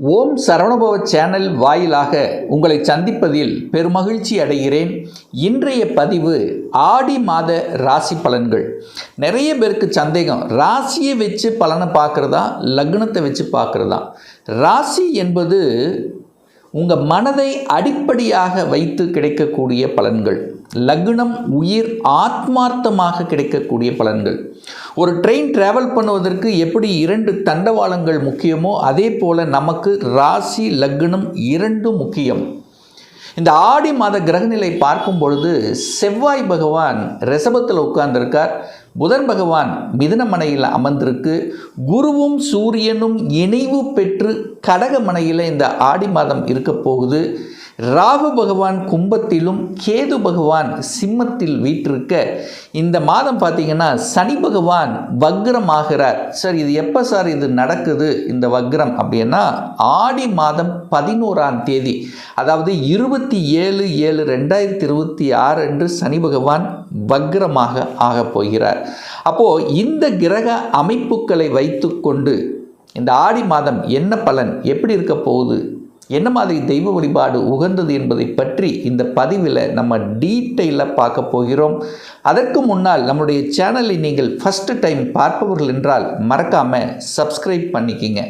ஓம் Saravanabhava channel வாயிலாக உங்களை சந்திப்பதில் பெருமகிழ்ச்சி அடைகிறேன். இன்றைய பதிவு ஆடி மாத ராசி பலன்கள். நிறைய பேருக்கு சந்தேகம், ராசியை வச்சு பலனை பார்க்குறதா லக்னத்தை வச்சு பார்க்குறதா? ராசி என்பது உங்கள் மனதை அடிப்படையாக வைத்து கிடைக்கக்கூடிய பலன்கள். லக்னம் உயிர் ஆத்மார்த்தமாக கிடைக்கக்கூடிய பலன்கள். ஒரு ட்ரெயின் டிராவல் பண்ணுவதற்கு எப்படி 2 தண்டவாளங்கள் முக்கியமோ அதே போல் நமக்கு ராசி லக்னம் 2 முக்கியம். இந்த ஆடி மாத கிரகநிலை பார்க்கும் பொழுது செவ்வாய் பகவான் ரிஷபத்தில் உட்கார்ந்திருக்கார், புதன் பகவான் மிதுனமனையில் அமர்ந்திருக்கு, குருவும் சூரியனும் இணைவு பெற்று கடகமனையில் இந்த ஆடி மாதம் இருக்க போகுது. ராகு பகவான் கும்பத்திலும் கேது பகவான் சிம்மத்தில் வீற்றிருக்க இந்த மாதம் பார்த்தீங்கன்னா சனி பகவான் வக்ரமாகிறார். சார் இது எப்போ சார் இது நடக்குது இந்த வக்ரம் அப்படின்னா, ஆடி மாதம் 11ஆம் தேதி, அதாவது 27/7/2026 அன்று சனி பகவான் வக்ரமாக ஆகப் போகிறார். அப்போது இந்த கிரக அமைப்புகளை வைத்துக்கொண்டு இந்த ஆடி மாதம் என்ன பலன், எப்படி இருக்க போகுது, என்ன மாதிரி தெய்வ வழிபாடு உகந்தது என்பதை பற்றி இந்த பதிவில் நம்ம டீட்டெயிலாக பார்க்க போகிறோம். அதற்கு முன்னால் நம்முடைய சேனலை நீங்கள் ஃபஸ்ட்டு டைம் பார்ப்பவர்கள் என்றால் மறக்காமல் சப்ஸ்கிரைப் பண்ணிக்கிங்க.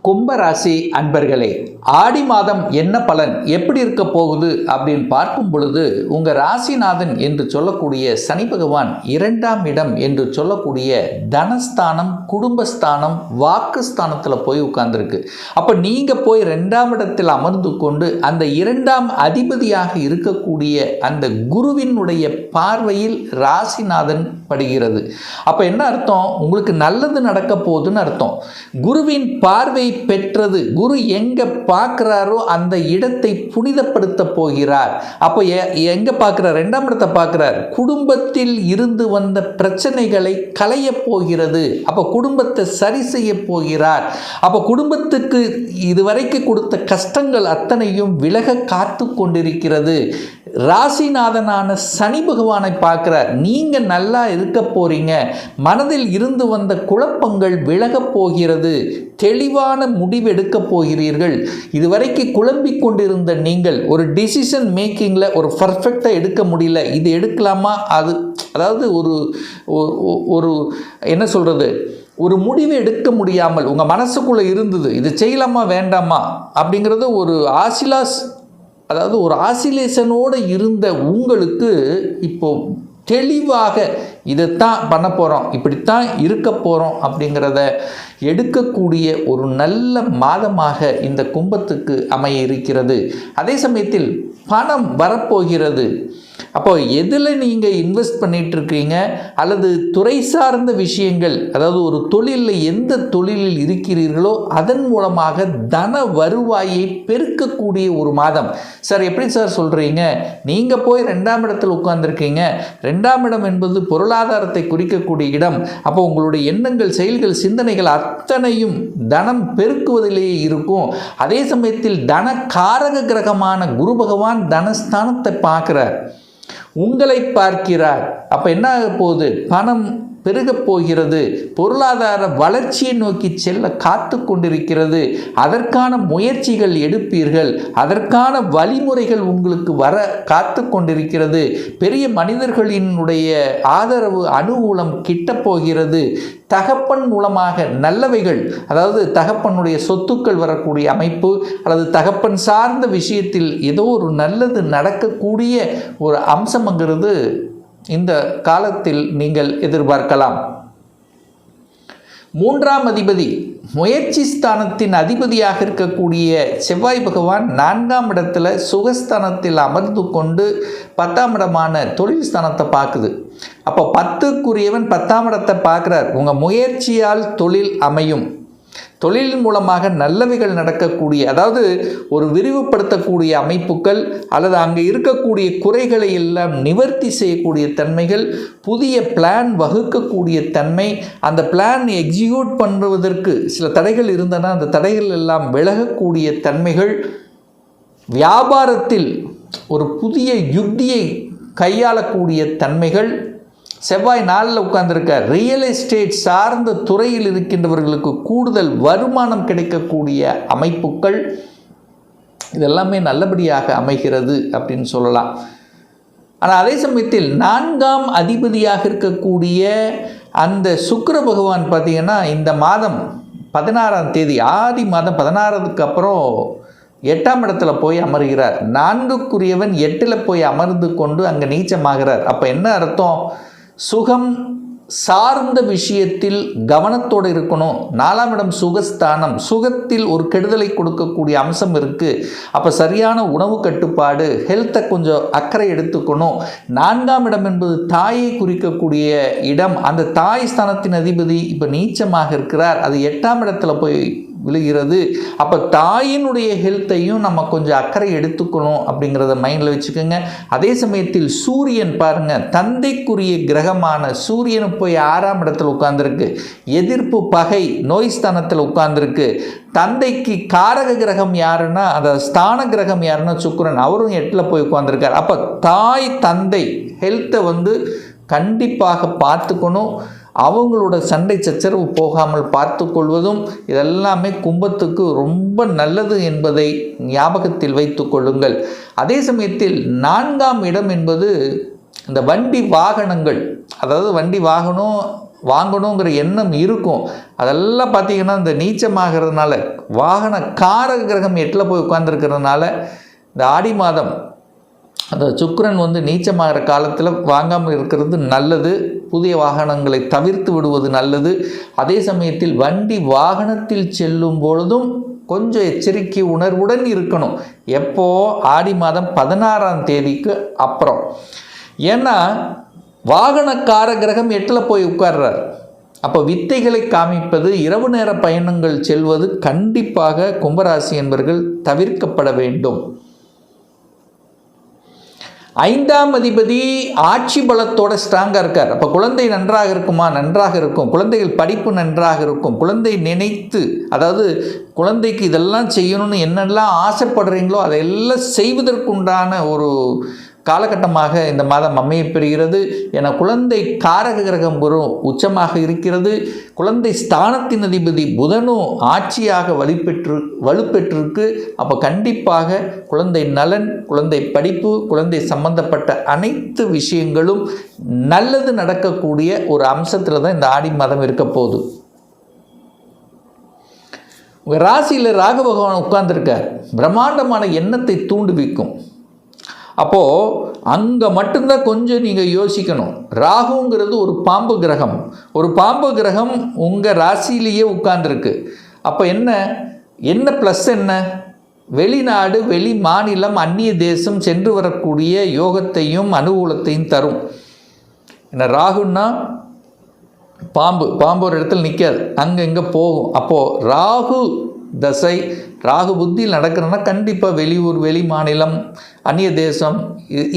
கும்பராசி அன்பர்களே, ஆடி மாதம் என்ன பலன், எப்படி இருக்க போகுது அப்படின்னு பார்க்கும் பொழுது, உங்கள் ராசிநாதன் என்று சொல்லக்கூடிய சனி பகவான் 2ஆம் இடம் என்று சொல்லக்கூடிய தனஸ்தானம், குடும்பஸ்தானம், வாக்குஸ்தானத்தில் போய் உட்கார்ந்துருக்கு. அப்போ நீங்கள் போய் 2ஆம் இடத்தில் அமர்ந்து கொண்டு அந்த 2ஆம் அதிபதியாக இருக்கக்கூடிய அந்த குருவினுடைய பார்வையில் ராசிநாதன் படுகிறது. அப்போ என்ன அர்த்தம், உங்களுக்கு நல்லது நடக்க போகுதுன்னு அர்த்தம். குருவின் பார்வை பெற்றது, குரு எங்க பார்க்கிறாரோ அந்த இடத்தை புனிதப்படுத்த போகிறார். அப்போ எங்க பார்க்கிறார், 2ஆம் இடத்தை பார்க்கிறார். குடும்பத்தில் இருந்து வந்த பிரச்சனைகளை களைய போகிறது. அப்போ குடும்பத்தை சரி செய்ய போகிறார். அப்போ குடும்பத்துக்கு இதுவரைக்கும் கொடுத்த கஷ்டங்கள் அத்தனையும் விலக காத்து கொண்டிருக்கிறது. ராசிநாதனான சனி பகவானை பார்க்கிறார். நீங்க நல்லா இருக்க போறீங்க, மனதில் இருந்து வந்த குழப்பங்கள் விலகப் போகிறது, தெளிவான முடிவெடுக்க போகிறீர்கள். இதுவரைக்கும் குழம்பிக் கொண்டிருந்த நீங்கள் ஒரு டிசிஷன் மேக்கிங்கில் ஒரு பர்ஃபெக்டாக எடுக்க முடியல, இது எடுக்கலாமா, அதாவது ஒரு என்ன சொல்கிறது, ஒரு முடிவு எடுக்க முடியாமல் உங்கள் மனசுக்குள்ளே இருந்தது, இது செய்யலாமா வேண்டாமா அப்படிங்கிறது ஒரு ஒரு ஆசிலேஷனோடு இருந்த உங்களுக்கு இப்போ தெளிவாக இதைத்தான் பண்ண போகிறோம், இப்படித்தான் இருக்க போகிறோம் அப்படிங்கிறத எடுக்கக்கூடிய ஒரு நல்ல மாதமாக இந்த கும்பத்துக்கு அமைய இருக்கிறது. அதே சமயத்தில் பணம் வரப்போகிறது. அப்போ எதில் நீங்கள் இன்வெஸ்ட் பண்ணிகிட்ருக்கீங்க அல்லது துறை சார்ந்த விஷயங்கள், அதாவது ஒரு தொழிலில் எந்த தொழிலில் இருக்கிறீர்களோ அதன் மூலமாக தன வருவாயை பெருக்கக்கூடிய ஒரு மாதம். சார் எப்படி சார் சொல்கிறீங்க, நீங்கள் போய் 2ஆம் இடத்தில் உட்கார்ந்துருக்கீங்க. 2ஆம் இடம் என்பது பொருளாதாரத்தை குறிக்கக்கூடிய இடம். அப்போ உங்களுடைய எண்ணங்கள், செயல்கள், சிந்தனைகள் அத்தனையும் தனம் பெருக்குவதிலேயே இருக்கும். அதே சமயத்தில் தன காரக கிரகமான குரு பகவான் தனஸ்தானத்தை பார்க்கிறார், உங்களை பார்க்கிறார். அப்போ என்ன ஆக போகுது, பணம் பெருகப் போகிறது, பொருளாதார வளர்ச்சியை நோக்கி செல்ல காத்து கொண்டிருக்கிறது. அதற்கான முயற்சிகள் எடுப்பீர்கள், அதற்கான வழிமுறைகள் உங்களுக்கு வர காத்து கொண்டிருக்கிறது. பெரிய மனிதர்களினுடைய ஆதரவு அனுகூலம் கிட்டப் போகிறது. தகப்பன் மூலமாக நல்லவைகள், அதாவது தகப்பனுடைய சொத்துக்கள் வரக்கூடிய அமைப்பு அல்லது தகப்பன் சார்ந்த விஷயத்தில் ஏதோ ஒரு நல்லது நடக்கக்கூடிய ஒரு அம்சம்ங்கிறது இந்த காலத்தில் நீங்கள் எதிர்பார்க்கலாம். 3ஆம் அதிபதி, முயற்சி ஸ்தானத்தின் அதிபதியாக இருக்கக்கூடிய செவ்வாய் பகவான் 4ஆம் இடத்துல சுகஸ்தானத்தில் அமர்ந்து கொண்டு 10ஆம் இடமான தொழில் ஸ்தானத்தை பார்க்குது. அப்போ 10க்குரியவன் 10ஆம் இடத்தை பார்க்குறார். உங்கள் முயற்சியால் தொழில் அமையும், தொழிலின் மூலமாக நல்லவைகள் நடக்கக்கூடிய, அதாவது ஒரு விரிவுபடுத்தக்கூடிய அமைப்புகள் அல்லது அங்கே இருக்கக்கூடிய குறைகளை எல்லாம் நிவர்த்தி செய்யக்கூடிய தன்மைகள், புதிய பிளான் வகுக்கக்கூடிய தன்மை, அந்த பிளான் எக்ஸிக்யூட் பண்ணுவதற்கு சில தடைகள் இருந்தன, அந்த தடைகள் எல்லாம் விலகக்கூடிய தன்மைகள், வியாபாரத்தில் ஒரு புதிய யுக்தியை கையாளக்கூடிய தன்மைகள், செவ்வாய் 4ல் உட்கார்ந்துருக்கார். ரியல் எஸ்டேட் சார்ந்த துறையில் இருக்கின்றவர்களுக்கு கூடுதல் வருமானம் கிடைக்கக்கூடிய அமைப்புகள் இதெல்லாமே நல்லபடியாக அமைகிறது அப்படின்னு சொல்லலாம். ஆனால் அதே சமயத்தில் 4ஆம் அதிபதியாக இருக்கக்கூடிய அந்த சுக்கிர பகவான் பார்த்திங்கன்னா இந்த மாதம் 16ஆம் தேதி ஆடி மாதம் 16க்கு அப்புறம் 8ஆம் இடத்துல போய் அமர்கிறார். 4க்குரியவன் 8ல் போய் அமர்ந்து கொண்டு அங்கே நீச்சமாகிறார். அப்போ என்ன அர்த்தம்? சுகம் சார்ந்த விஷயத்தில் கவனத்தோடு இருக்கணும். 4ஆம் இடம் சுகஸ்தானம், சுகத்தில் ஒரு கெடுதலை கொடுக்கக்கூடிய அம்சம் இருக்குது. அப்போ சரியான உணவு கட்டுப்பாடு, ஹெல்த்தை கொஞ்சம் அக்கறை எடுத்துக்கணும். 4ஆம் இடம் என்பது தாயை குறிக்கக்கூடிய இடம். அந்த தாய் ஸ்தானத்தின் அதிபதி இப்போ நீச்சமாக இருக்கிறார். அது 8ஆம் இடத்துல போய் விழுகிறது. அப்போ தாயினுடைய ஹெல்த்தையும் நம்ம கொஞ்சம் அக்கறை எடுத்துக்கணும் அப்படிங்கிறத மைண்டில் வச்சுக்கோங்க. அதே சமயத்தில் சூரியன் பாருங்கள், தந்தைக்குரிய கிரகமான சூரியனு போய் 6ஆம் இடத்துல உட்கார்ந்துருக்கு. எதிர்ப்பு, பகை, நோய் ஸ்தானத்தில் உட்கார்ந்துருக்கு. தந்தைக்கு காரக கிரகம் யாருன்னா, அந்த ஸ்தான கிரகம் யாருன்னா சுக்கிரன், அவரும் 8ல் போய் உட்கார்ந்துருக்கார். அப்போ தாய் தந்தை ஹெல்த்தை கண்டிப்பாக பார்த்துக்கணும். அவங்களோட சண்டை சச்சரவு போகாமல் பார்த்து கொள்வதும் இதெல்லாமே கும்பத்துக்கு ரொம்ப நல்லது என்பதை ஞாபகத்தில் வைத்து கொள்ளுங்கள். அதே சமயத்தில் 4ஆம் இடம் என்பது இந்த வண்டி வாகனங்கள், அதாவது வண்டி வாங்கணுங்கிற எண்ணம் இருக்கும். அதெல்லாம் பார்த்திங்கன்னா இந்த நீச்சமாகிறதுனால, வாகன காரக கிரகம் 8ல் போய் உட்கார்ந்துருக்கிறதுனால இந்த ஆடி மாதம் அந்த சுக்கிரன் நீச்சமாகிற காலத்தில் வாங்காமல் இருக்கிறது நல்லது. புதிய வாகனங்களை தவிர்த்து விடுவது நல்லது. அதே சமயத்தில் வண்டி வாகனத்தில் செல்லும் பொழுதும் கொஞ்சம் எச்சரிக்கை உணர்வுடன் இருக்கணும். எப்போ? ஆடி மாதம் 16ஆம் தேதிக்கு அப்புறம். ஏன்னா வாகனக்கார கிரகம் 8ல் போய் உட்கார்றார். அப்போ வித்தைகளை காமிப்பது, இரவு நேர பயணங்கள் செல்வது கண்டிப்பாக கும்பராசி என்பவர்கள் தவிர்க்கப்பட வேண்டும். 5ஆம் அதிபதி ஆட்சி பலத்தோட ஸ்ட்ராங்காக இருக்கார். அப்போ குழந்தை நன்றாக இருக்குமா? நன்றாக இருக்கும். குழந்தைகள் படிப்பு நன்றாக இருக்கும். குழந்தை நினைத்து, அதாவது குழந்தைக்கு இதெல்லாம் செய்யணும்னு என்னெல்லாம் ஆசைப்படுறீங்களோ அதையெல்லாம் செய்வதற்குண்டான ஒரு காலகட்டமாக இந்த மாதம் அமையப்பெறுகிறது. என குழந்தை காரக கிரகம் குரு உச்சமாக இருக்கிறது. குழந்தை ஸ்தானத்தின் அதிபதி புதனும் ஆட்சியாக வலுப்பெற்றிருக்கு. அப்போ கண்டிப்பாக குழந்தை நலன், குழந்தை படிப்பு, குழந்தை சம்பந்தப்பட்ட அனைத்து விஷயங்களும் நல்லது நடக்கக்கூடிய ஒரு அம்சத்தில் தான் இந்த ஆடி மாதம் இருக்க போகுது. உங்கள் ராசியில் ராகு பகவான் உட்கார்ந்துருக்கார். பிரம்மாண்டமான எண்ணத்தை தூண்டுவிக்கும். அப்போது அங்கே மட்டும்தான் கொஞ்சம் நீங்கள் யோசிக்கணும். ராகுங்கிறது ஒரு பாம்பு கிரகம். ஒரு பாம்பு கிரகம் உங்கள் ராசியிலேயே உட்கார்ந்துருக்கு. அப்போ என்ன ப்ளஸ் என்ன? வெளிநாடு, வெளி மாநிலம், அந்நிய தேசம் சென்று வரக்கூடிய யோகத்தையும் அனுகூலத்தையும் தரும். என்ன ராகுன்னா பாம்பு ஒரு இடத்துல நிற்காது, அங்கே இங்கே போகும். அப்போது ராகு தசை, ராகு புத்தியில் நடக்கிறன்னா கண்டிப்பாக வெளியூர், வெளி மாநிலம், அந்நிய தேசம்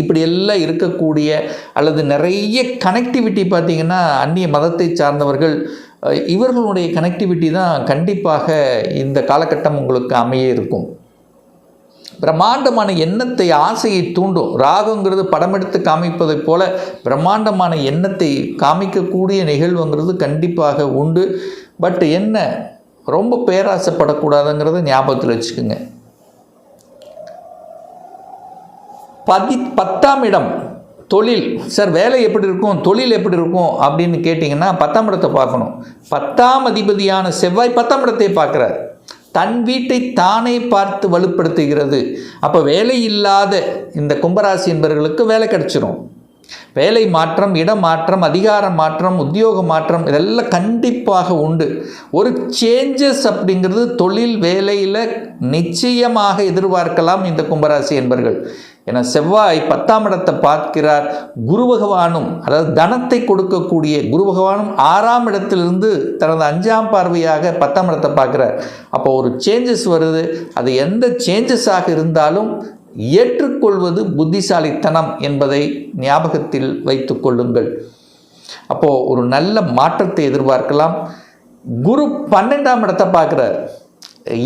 இப்படி எல்லாம் இருக்கக்கூடிய, அல்லது நிறைய கனெக்டிவிட்டி பார்த்திங்கன்னா அந்நிய மதத்தை சார்ந்தவர்கள், இவர்களுடைய கனெக்டிவிட்டி தான் கண்டிப்பாக இந்த காலகட்டம் உங்களுக்கு அமைய இருக்கும். பிரம்மாண்டமான எண்ணத்தை, ஆசையை தூண்டும். ராகுங்கிறது படம் எடுத்து காமிப்பதைப் போல பிரம்மாண்டமான எண்ணத்தை காமிக்கக்கூடிய நிகழ்வுங்கிறது கண்டிப்பாக உண்டு. பட் ரொம்ப பேராசைப்படக்கூடாதுங்கிறத ஞாபகத்தில் வச்சுக்கோங்க. 10ஆம் இடம் தொழில். சார் வேலை எப்படி இருக்கும், தொழில் எப்படி இருக்கும் அப்படின்னு கேட்டிங்கன்னா 10ஆம் இடத்தை பார்க்கணும். 10ஆம் அதிபதியான செவ்வாய் 10ஆம் இடத்தை பார்க்குறார். தன் வீட்டை தானே பார்த்து வலுப்படுத்துகிறது. அப்போ வேலை இல்லாத இந்த கும்பராசி என்பவர்களுக்கு வேலை கிடைச்சிரும். வேலை மாற்றம், இடமாற்றம், அதிகார மாற்றம், உத்தியோக மாற்றம் இதெல்லாம் கண்டிப்பாக உண்டு. ஒரு சேஞ்சஸ் அப்படிங்கிறது தொழில் வேலையில் நிச்சயமாக எதிர்பார்க்கலாம் இந்த கும்பராசி என்பவர்கள். ஏன்னா செவ்வாய் 10ஆம் இடத்தை பார்க்கிறார். குரு பகவானும், அதாவது தனத்தை கொடுக்கக்கூடிய குரு பகவானும் 6ஆம் இடத்திலிருந்து தனது 5ஆம் பார்வையாக 10ஆம் இடத்தை பார்க்குறார். அப்போ ஒரு சேஞ்சஸ் வருது. அது எந்த சேஞ்சஸாக இருந்தாலும் ஏற்றுக்கொள்வது புத்திசாலித்தனம் என்பதை ஞாபகத்தில் வைத்து கொள்ளுங்கள். அப்போது ஒரு நல்ல மாற்றத்தை எதிர்பார்க்கலாம். குரு 12ஆம் இடத்தை பார்க்குறார்.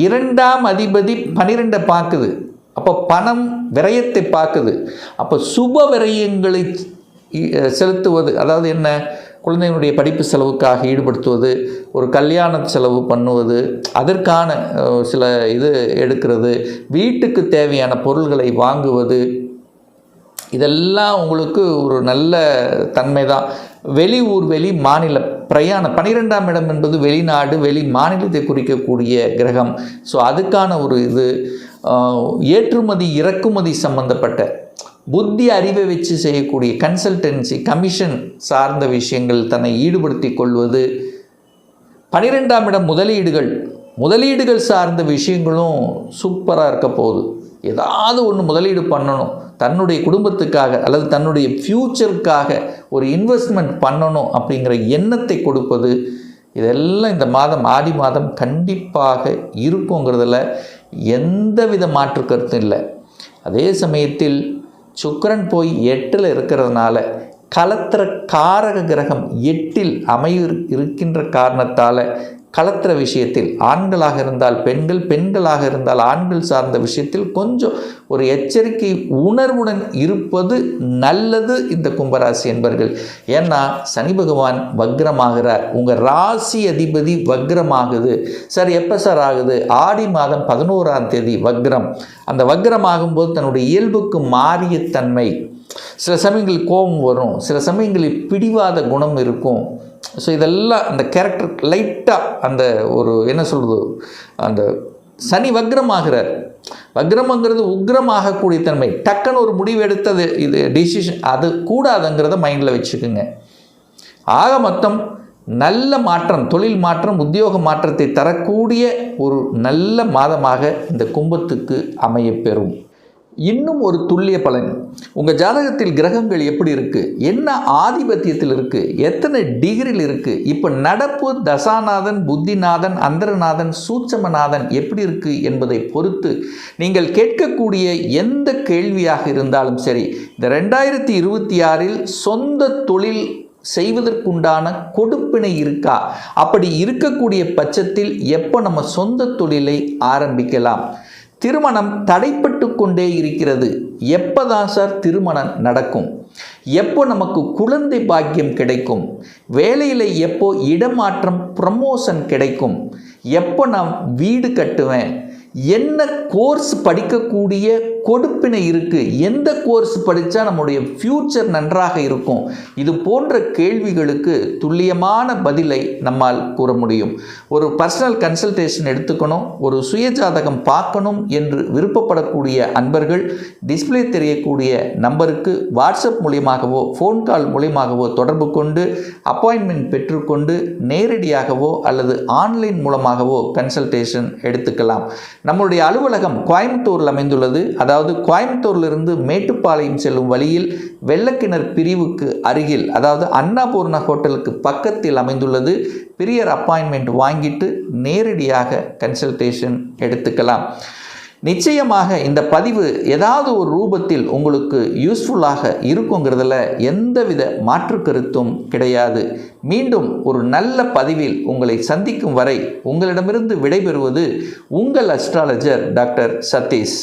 2ஆம் அதிபதி 12 பார்க்குது. அப்போ பணம் விரயத்தை பார்க்குது. அப்போ சுப விரயங்களை செலுத்துவது, அதாவது என்ன, குழந்தைகளுடைய படிப்பு செலவுக்காக ஈடுபடுத்துவது, ஒரு கல்யாண செலவு பண்ணுவது, அதற்கான சில இது எடுக்கிறது, வீட்டுக்கு தேவையான பொருள்களை வாங்குவது, இதெல்லாம் உங்களுக்கு ஒரு நல்ல தன்மை தான். வெளி ஊர் வெளி மாநில பிரயாணம், 12ஆம் இடம் என்பது வெளிநாடு வெளி மாநிலத்தை குறிக்கக்கூடிய கிரகம். ஸோ அதுக்கான ஒரு இது, ஏற்றுமதி இறக்குமதி சம்பந்தப்பட்ட புத்தி அறிவை வச்சு செய்யக்கூடிய கன்சல்டன்சி கமிஷன் சார்ந்த விஷயங்கள் தன்னை ஈடுபடுத்தி கொள்வது. 12ஆம் இடம் முதலீடுகள் சார்ந்த விஷயங்களும் சூப்பராக இருக்க போகுது. ஏதாவது ஒன்று முதலீடு பண்ணணும், தன்னுடைய குடும்பத்துக்காக அல்லது தன்னுடைய ஃப்யூச்சருக்காக ஒரு இன்வெஸ்ட்மெண்ட் பண்ணணும் அப்படிங்கிற எண்ணத்தை கொடுப்பது. இதெல்லாம் இந்த மாதம் ஆடி மாதம் கண்டிப்பாக இருக்குங்கிறதுல எந்தவித மாற்று கருத்தும் இல்லை. அதே சமயத்தில் சுக்கிரன் போய் 8ல் இருக்கிறதுனால கலத்திர காரக கிரகம் 8ல் இருக்கின்ற காரணத்தால் கலத்திர விஷயத்தில் ஆண்களாக இருந்தால் பெண்கள், பெண்களாக இருந்தால் ஆண்கள் சார்ந்த விஷயத்தில் கொஞ்சம் ஒரு எச்சரிக்கை உணர்வுடன் இருப்பது நல்லது இந்த கும்பராசி என்பர்கள். ஏன்னா சனி பகவான் வக்ரமாகிறார், உங்கள் ராசி அதிபதி வக்ரமாகுது. சார் எப்போ சார் ஆகுது? ஆடி மாதம் 11ஆம் தேதி வக்ரம். அந்த வக்ரமாகும்போது தன்னுடைய இயல்புக்கு மாறிய தன்மை, சில சமயங்களில் கோபம் வரும், சில சமயங்களில் பிடிவாத குணம் இருக்கும். ஸோ இதெல்லாம் அந்த கேரக்டர் லைட்டாக அந்த ஒரு என்ன சொல்கிறது, அந்த சனி வக்ரமாகிறார். வக்ரம்ங்கிறது உக்ரமாகக்கூடிய தன்மை. டக்குன்னு ஒரு முடிவு எடுத்தது இது டிசிஷன் அது கூடாதுங்கிறத மைண்டில் வச்சுக்குங்க. ஆக மொத்தம் நல்ல மாற்றம், தொழில் மாற்றம், உத்தியோக மாற்றத்தை தரக்கூடிய ஒரு நல்ல மாதமாக இந்த கும்பத்துக்கு அமையப்பெறும். இன்னும் ஒரு துல்லிய பலன், உங்கள் ஜாதகத்தில் கிரகங்கள் எப்படி இருக்குது, என்ன ஆதிபத்தியத்தில் இருக்குது, எத்தனை டிகிரியில் இருக்குது, இப்போ நடப்பு தசாநாதன், புத்திநாதன், அந்தரநாதன், சூட்சமநாதன் எப்படி இருக்குது என்பதை பொறுத்து நீங்கள் கேட்கக்கூடிய எந்த கேள்வியாக இருந்தாலும் சரி, இந்த 2026இல் சொந்த தொழில் செய்வதற்குண்டான கொடுப்பினை இருக்கா? அப்படி இருக்கக்கூடிய பட்சத்தில் எப்போ நம்ம சொந்த தொழிலை ஆரம்பிக்கலாம்? திருமணம் தடைப்பட்டு கொண்டே இருக்கிறது, எப்போதான் சார் திருமணம் நடக்கும்? எப்போ நமக்கு குழந்தை பாக்கியம் கிடைக்கும்? வேலையில் எப்போ இடமாற்றம் ப்ரமோஷன் கிடைக்கும்? எப்போ நான் வீடு கட்டுவேன்? என்ன கோர்ஸ் படிக்கக்கூடிய கொடுப்பினை இருக்குது? எந்த கோர்ஸ் படித்தா நம்முடைய ஃப்யூச்சர் நன்றாக இருக்கும்? இது போன்ற கேள்விகளுக்கு துல்லியமான பதிலை நம்மால் கூற முடியும். ஒரு பர்சனல் கன்சல்டேஷன் எடுத்துக்கணும், ஒரு சுயஜாதகம் பார்க்கணும் என்று விருப்பப்படக்கூடிய அன்பர்கள் டிஸ்பிளே தெரியக்கூடிய நம்பருக்கு வாட்ஸ்அப் மூலியமாகவோ ஃபோன் கால் மூலியமாகவோ தொடர்பு கொண்டு அப்பாயின்மெண்ட் பெற்றுக்கொண்டு நேரடியாகவோ அல்லது ஆன்லைன் மூலமாகவோ கன்சல்டேஷன் எடுத்துக்கலாம். நம்முடைய அலுவலகம் கோயம்புத்தூரில் அமைந்துள்ளது. அதாவது கோயம்புத்தூரிலிருந்து மேட்டுப்பாளையம் செல்லும் வழியில் வெள்ளக்கிணர் பிரிவுக்கு அருகில், அதாவது அன்னபூர்ணா ஹோட்டலுக்கு பக்கத்தில் அமைந்துள்ளது. பிரியர் அப்பாயின்மெண்ட் வாங்கிட்டு நேரடியாக கன்சல்டேஷன் எடுத்துக்கலாம். நிச்சயமாக இந்த பதிவு ஏதாவது ஒரு ரூபத்தில் உங்களுக்கு யூஸ்ஃபுல்லாக இருக்குங்கிறதுல எந்தவித மாற்று கருத்தும் கிடையாது. மீண்டும் ஒரு நல்ல பதிவில் உங்களை சந்திக்கும் வரை உங்களிடமிருந்து விடைபெறுவது உங்கள் அஸ்ட்ராலஜர் டாக்டர் சதீஷ்.